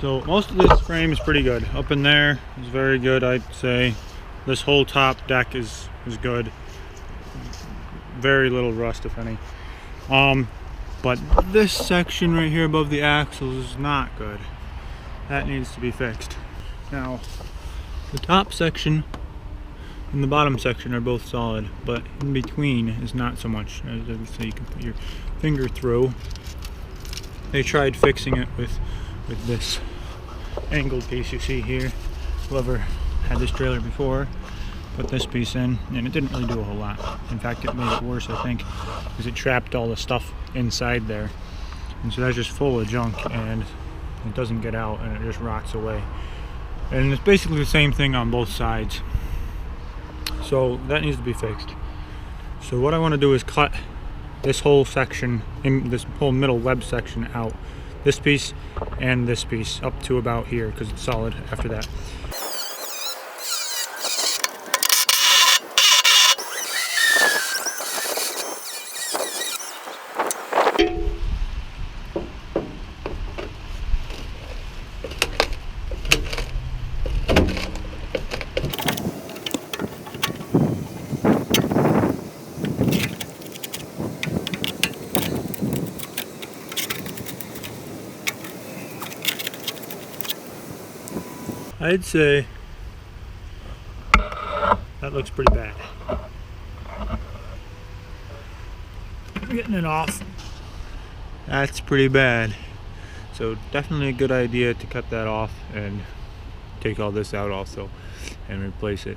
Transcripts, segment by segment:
So most of this frame is pretty good. Up in there is very good, I'd say. This whole top deck is good. Very little rust, if any. But this section right here above the axles is not good. That needs to be fixed. Now, the top section and the bottom section are both solid, but in between is not so much. As you can see, you can put your finger through. They tried fixing it with this angled piece you see here. Whoever had this trailer before put this piece in, and it didn't really do a whole lot. In fact, it made it worse, I think, because it trapped all the stuff inside there. And so that's just full of junk, and it doesn't get out, and it just rots away. And it's basically the same thing on both sides. So that needs to be fixed. So what I want to do is cut this whole section, in this whole middle web section out. This piece and this piece up to about here, because it's solid after that. I'd say that looks pretty bad. Getting it off. That's pretty bad. So definitely a good idea to cut that off and take all this out also and replace it.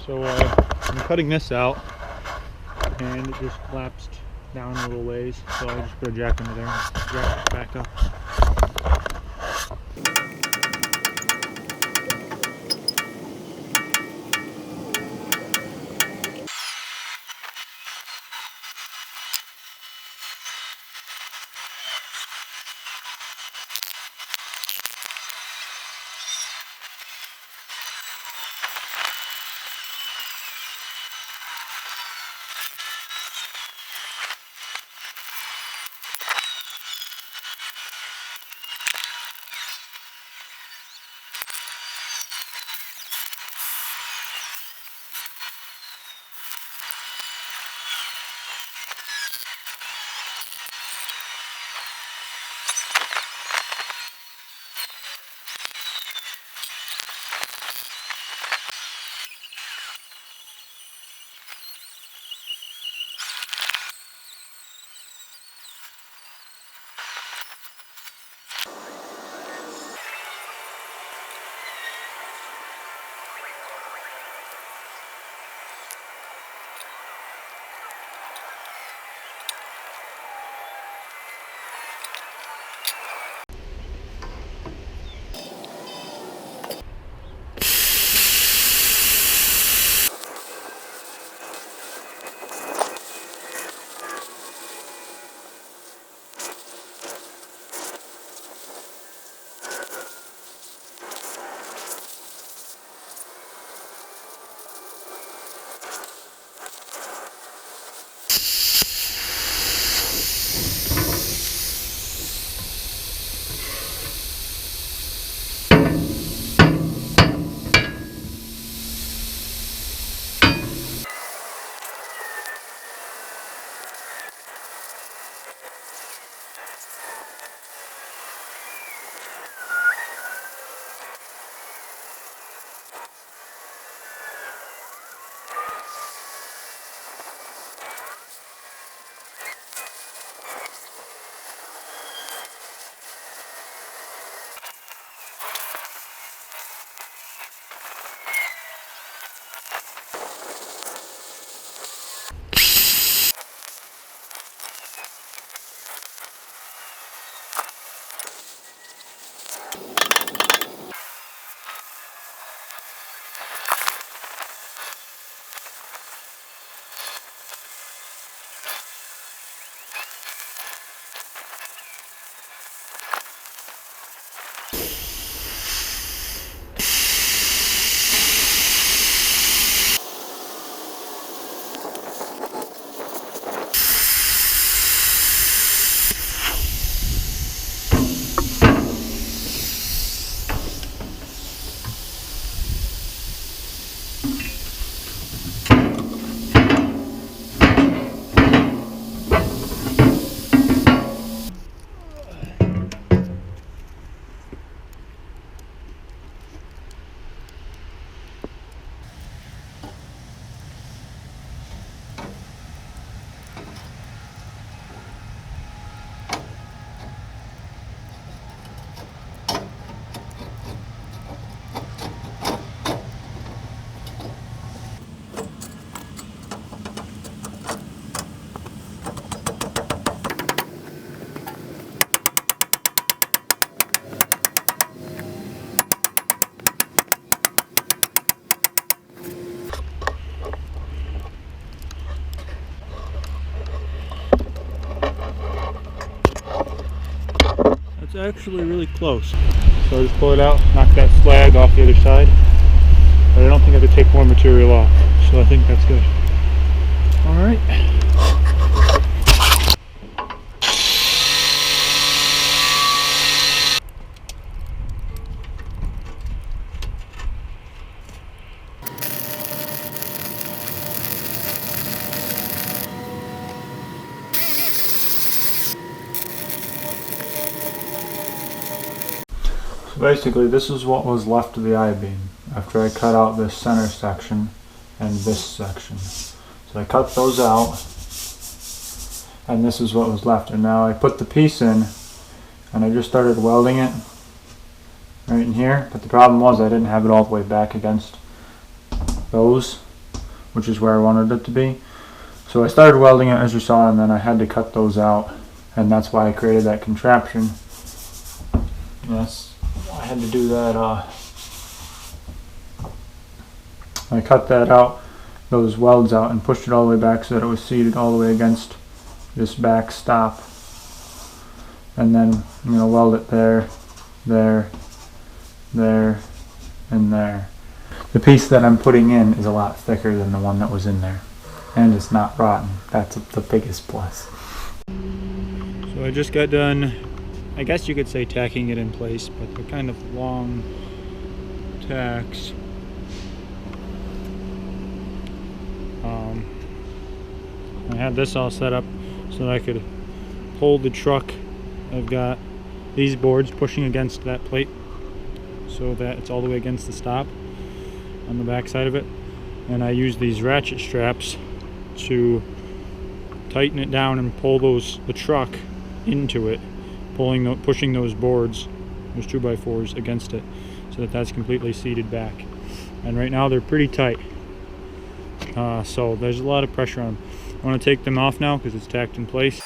So I'm cutting this out, and it just collapsed down a little ways, so I just put a jack under there and jack it back up. It's actually really close. So I just pull it out, knock that slag off the other side. But I don't think I have to take more material off. So I think that's good. Alright. Basically, this is what was left of the I-beam after I cut out this center section and this section. So I cut those out, and this is what was left. And now I put the piece in, and I just started welding it right in here. But the problem was I didn't have it all the way back against those, which is where I wanted it to be. So I started welding it as you saw, and then I had to cut those out, and that's why I created that contraption. Yes, I had to do that. I cut that out, those welds out, and pushed it all the way back so that it was seated all the way against this back stop. And then I'm going to weld it there, there, there, and there. The piece that I'm putting in is a lot thicker than the one that was in there. And it's not rotten. That's the biggest plus. So I just got done, I guess you could say tacking it in place, but they're kind of long tacks. I had this all set up so that I could hold the truck. I've got these boards pushing against that plate so that it's all the way against the stop on the back side of it, and I use these ratchet straps to tighten it down and pull the truck into it, pushing those boards, those 2x4s against it, so that that's completely seated back. And right now they're pretty tight, so there's a lot of pressure on them. I want to take them off now because it's tacked in place.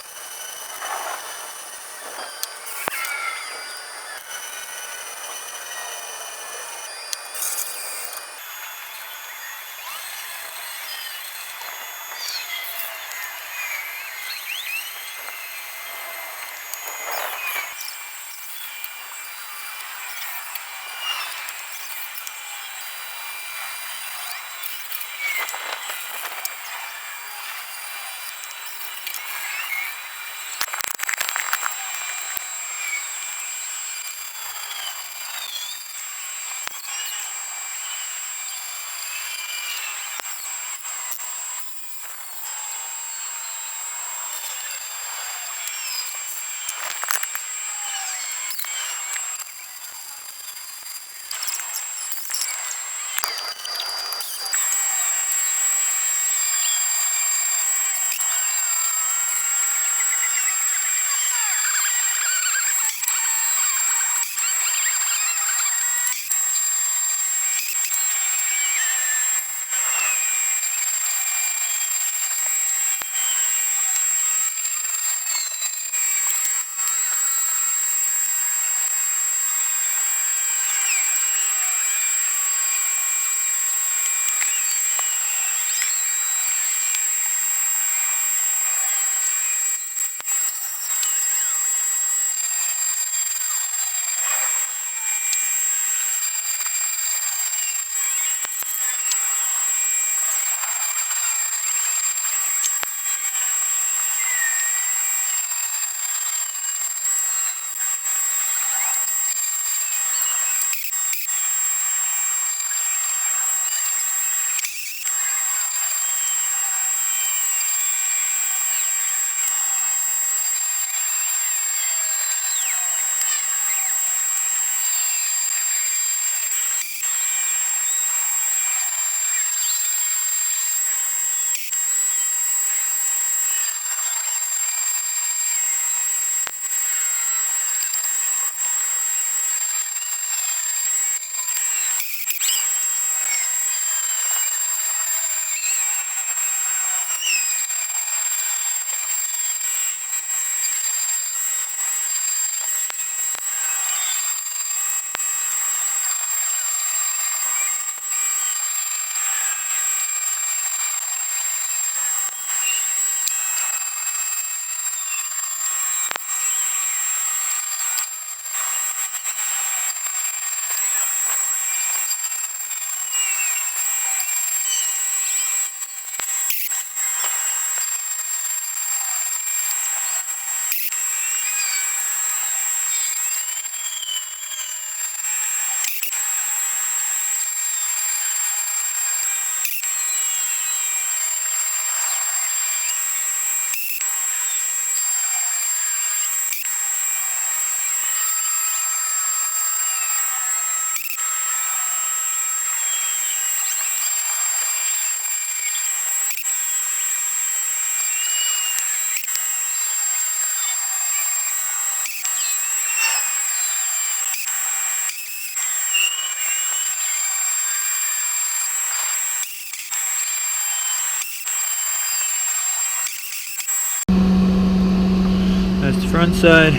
That's the front side,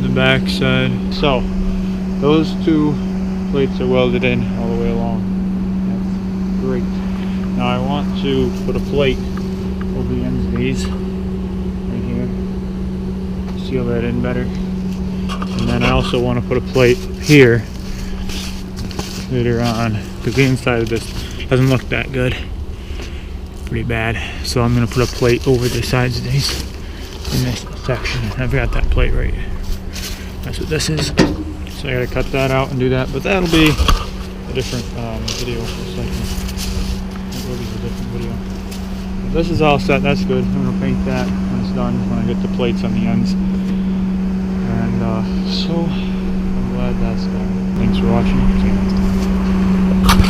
the back side. So those two plates are welded in all the way along. That's great. Now I want to put a plate over the ends of these right here, seal that in better. And then I also want to put a plate here later on, because the inside of this doesn't look that good. Pretty bad. So I'm going to put a plate over the sides of these in this section. I've got that plate right here. That's what this is. So I got to cut that out and do that, but that'll be a different video. That will be a different video. But this is all set. That's good. I'm going to paint that when it's done, when I get the plates on the ends. And so I'm glad that's done. Thanks for watching. See you next time.